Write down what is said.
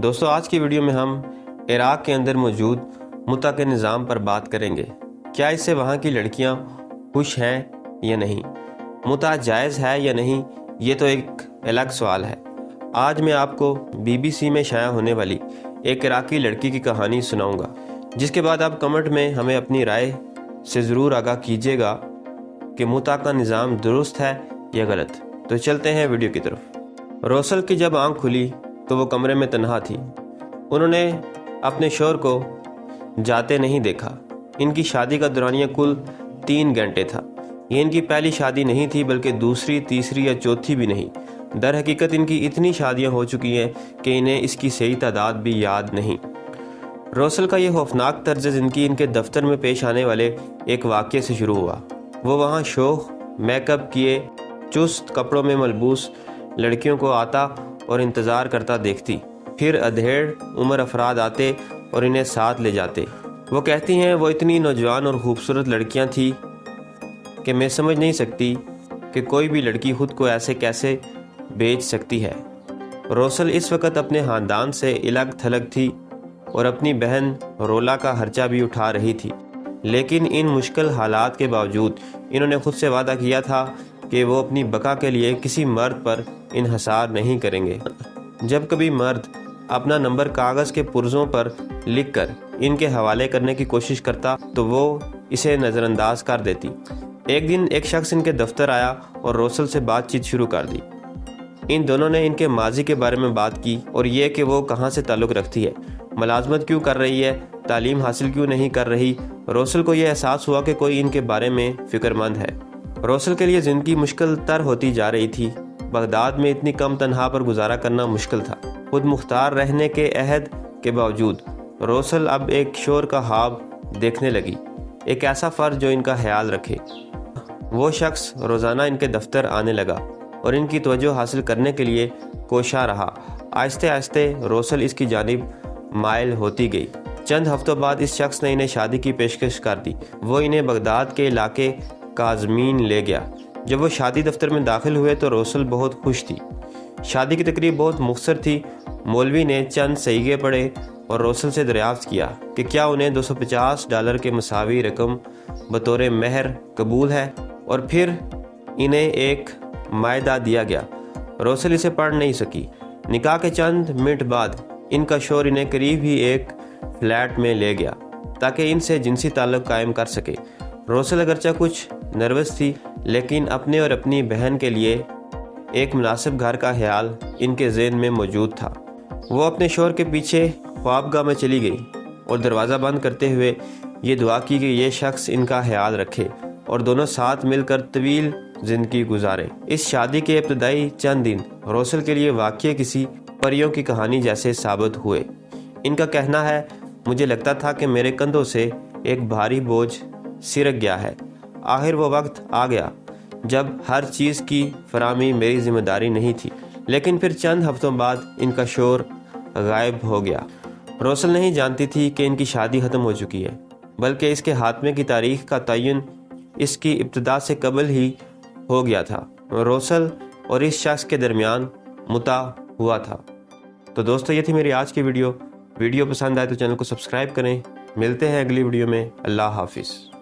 دوستو آج کی ویڈیو میں ہم عراق کے اندر موجود متع کے نظام پر بات کریں گے۔ کیا اس سے وہاں کی لڑکیاں خوش ہیں یا نہیں؟ متع جائز ہے یا نہیں، یہ تو ایک الگ سوال ہے۔ آج میں آپ کو BBC میں شائع ہونے والی ایک عراقی لڑکی کی کہانی سناؤں گا، جس کے بعد آپ کمنٹ میں ہمیں اپنی رائے سے ضرور آگاہ کیجیے گا کہ متع کا نظام درست ہے یا غلط۔ تو چلتے ہیں ویڈیو کی طرف۔ روسل کی جب آنکھ کھلی تو وہ کمرے میں تنہا تھی۔ انہوں نے اپنے شوہر کو جاتے نہیں دیکھا۔ ان کی شادی کا دورانیہ کل 3 گھنٹے تھا۔ یہ ان کی پہلی شادی نہیں تھی، بلکہ دوسری، تیسری یا چوتھی بھی نہیں۔ در حقیقت ان کی اتنی شادیاں ہو چکی ہیں کہ انہیں اس کی صحیح تعداد بھی یاد نہیں۔ روسل کا یہ خوفناک طرز زندگی ان کے دفتر میں پیش آنے والے ایک واقعے سے شروع ہوا۔ وہ وہاں شوخ، میک اپ کیے، چست کپڑوں میں ملبوس لڑکیوں کو آتا اور انتظار کرتا دیکھتی۔ پھر ادھیڑ عمر افراد آتے اور انہیں ساتھ لے جاتے۔ وہ کہتی ہیں وہ اتنی نوجوان اور خوبصورت لڑکیاں تھیں کہ میں سمجھ نہیں سکتی کہ کوئی بھی لڑکی خود کو ایسے کیسے بیچ سکتی ہے۔ روسل اس وقت اپنے خاندان سے الگ تھلگ تھی اور اپنی بہن رولا کا خرچہ بھی اٹھا رہی تھی، لیکن ان مشکل حالات کے باوجود انہوں نے خود سے وعدہ کیا تھا کہ وہ اپنی بقا کے لیے کسی مرد پر انحصار نہیں کریں گے۔ جب کبھی مرد اپنا نمبر کاغذ کے پرزوں پر لکھ کر ان کے حوالے کرنے کی کوشش کرتا تو وہ اسے نظر انداز کر دیتی۔ ایک دن ایک شخص ان کے دفتر آیا اور روسل سے بات چیت شروع کر دی۔ ان دونوں نے ان کے ماضی کے بارے میں بات کی اور یہ کہ وہ کہاں سے تعلق رکھتی ہے، ملازمت کیوں کر رہی ہے، تعلیم حاصل کیوں نہیں کر رہی۔ روسل کو یہ احساس ہوا کہ کوئی ان کے بارے میں فکر مند ہے۔ روسل کے لیے زندگی مشکل تر ہوتی جا رہی تھی۔ بغداد میں اتنی کم تنہا پر گزارا کرنا مشکل تھا۔ خود مختار رہنے کے عہد کے باوجود روسل اب ایک شوہر کا خواب دیکھنے لگی، ایک ایسا فرد جو ان کا خیال رکھے۔ وہ شخص روزانہ ان کے دفتر آنے لگا اور ان کی توجہ حاصل کرنے کے لیے کوشاں رہا۔ آہستہ آہستہ روسل اس کی جانب مائل ہوتی گئی۔ چند ہفتوں بعد اس شخص نے انہیں شادی کی پیشکش کر دی۔ وہ انہیں بغداد کے علاقے کاظمین لے گیا۔ جب وہ شادی دفتر میں داخل ہوئے تو روسل بہت خوش تھی۔ شادی کی تقریب بہت مختصر تھی۔ مولوی نے چند صیغے پڑھے اور روسل سے دریافت کیا کہ کیا انہیں $250 کے مساوی رقم بطور مہر قبول ہے، اور پھر انہیں ایک معاہدہ دیا گیا۔ روسل اسے پڑھ نہیں سکی۔ نکاح کے چند منٹ بعد ان کا شوہر انہیں قریب ہی ایک فلیٹ میں لے گیا تاکہ ان سے جنسی تعلق قائم کر سکے۔ روسل اگرچہ کچھ نروس تھی، لیکن اپنے اور اپنی بہن کے لیے ایک مناسب گھر کا خیال ان کے ذہن میں موجود تھا۔ وہ اپنے شوہر کے پیچھے خوابگاہ میں چلی گئی اور دروازہ بند کرتے ہوئے یہ دعا کی کہ یہ شخص ان کا خیال رکھے اور دونوں ساتھ مل کر طویل زندگی گزارے۔ اس شادی کے ابتدائی چند دن روسل کے لیے واقعی کسی پریوں کی کہانی جیسے ثابت ہوئے۔ ان کا کہنا ہے، مجھے لگتا تھا کہ میرے کندھوں سے ایک بھاری بوجھ سرک گیا ہے۔ آخر وہ وقت آ گیا جب ہر چیز کی فراہمی میری ذمہ داری نہیں تھی۔ لیکن پھر چند ہفتوں بعد ان کا شوہر غائب ہو گیا۔ روسل نہیں جانتی تھی کہ ان کی شادی ختم ہو چکی ہے، بلکہ اس کے خاتمے کی تاریخ کا تعین اس کی ابتدا سے قبل ہی ہو گیا تھا۔ روسل اور اس شخص کے درمیان متع ہوا تھا۔ تو دوستو یہ تھی میری آج کی ویڈیو پسند آئے تو چینل کو سبسکرائب کریں۔ ملتے ہیں اگلی ویڈیو میں۔ اللہ حافظ۔